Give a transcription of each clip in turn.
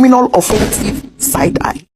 criminal offensive side eye.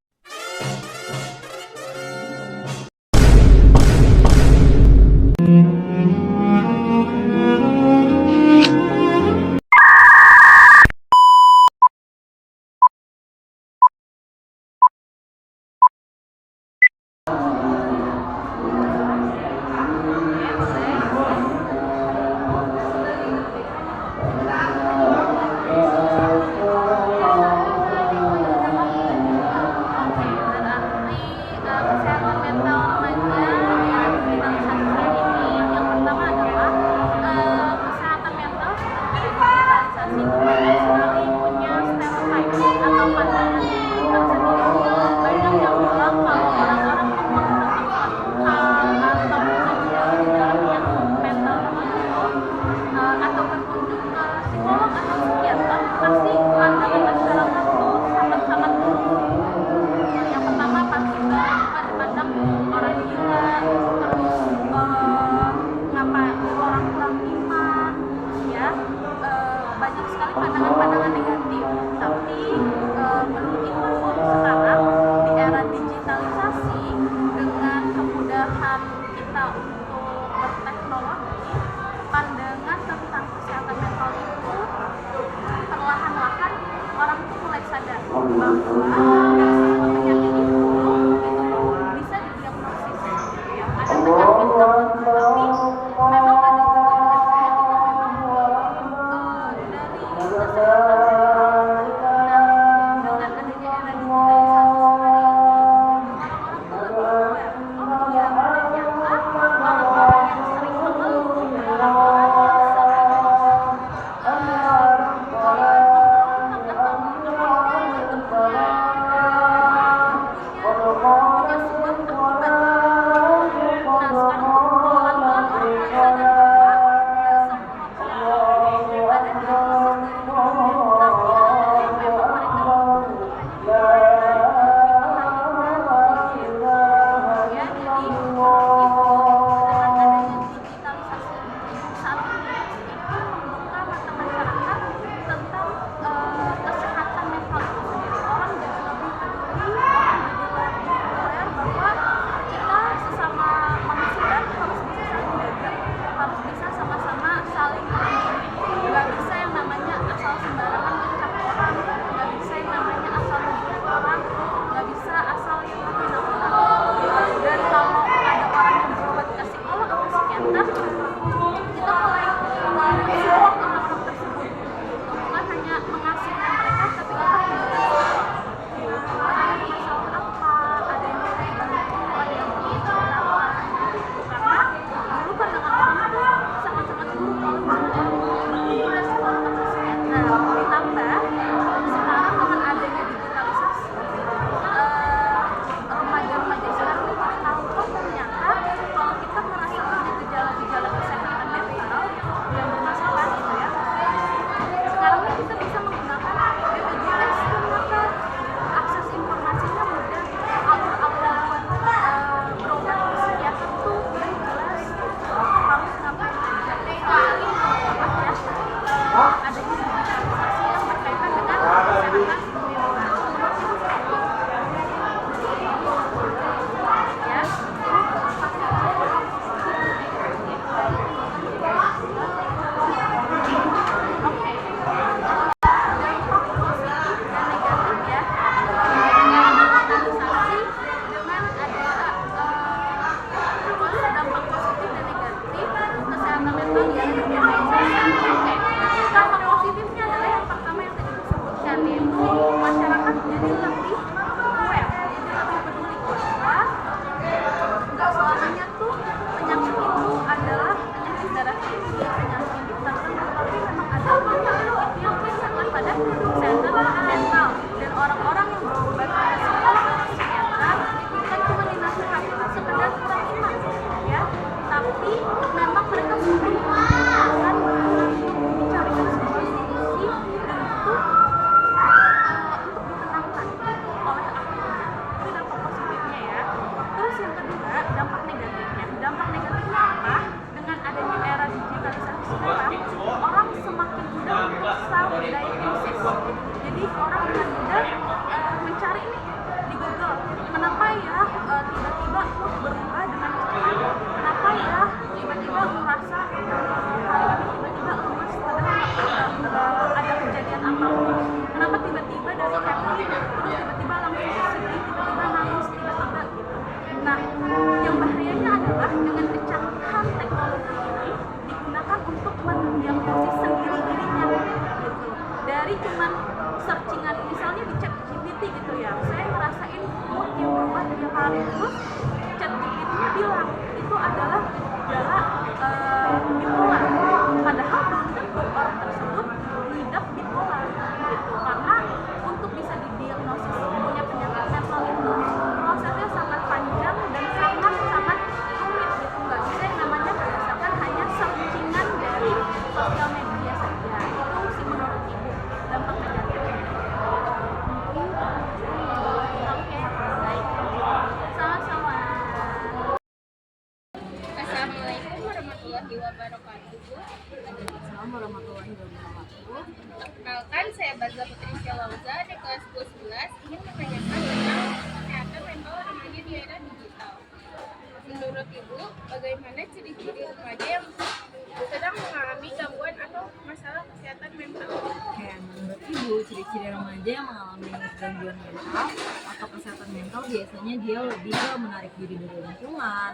atau kesehatan mental biasanya dia lebih ke menarik diri dari lingkungan,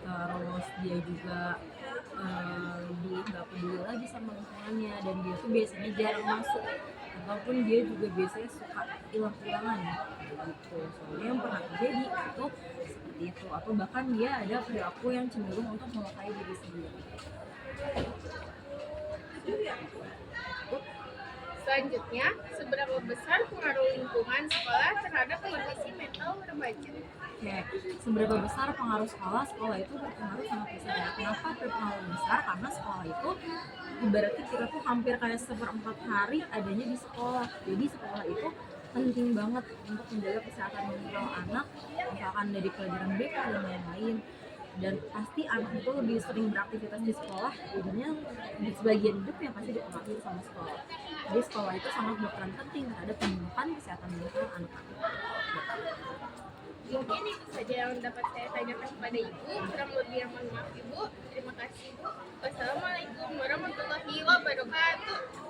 terus dia juga lebih nggak peduli lagi sama lingkungannya, dan dia tuh biasanya jarang masuk, ataupun dia juga biasanya suka hilang-hilangan gitu. Soalnya yang pernah terjadi itu seperti itu, atau bahkan dia ada perilaku yang cenderung untuk melukai diri sendiri. Selanjutnya, seberapa besar pengaruh lingkungan sekolah terhadap kondisi mental remaja? Oke, seberapa besar pengaruh sekolah? Sekolah itu berpengaruh sangat besar ya. Kenapa berpengaruh besar? Karena sekolah itu ibaratnya kita tuh hampir kayak seperempat hari adanya di sekolah. Jadi sekolah itu penting banget untuk menjaga kesehatan mental anak, misalkan dari pelajaran BK dan lain-lain. Dan pasti anak itu lebih sering beraktivitas di sekolah, jadinya di sebagian hidup yang pasti dipengaruhi sama sekolah. Jadi sekolah itu sangat berperan penting terhadap pembentukan kesehatan mental anak-anak. Mungkin itu saja yang dapat saya tanyakan kepada Ibu. Kurang lebih mohon maaf Ibu. Terima kasih Ibu. Wassalamualaikum warahmatullahi wabarakatuh.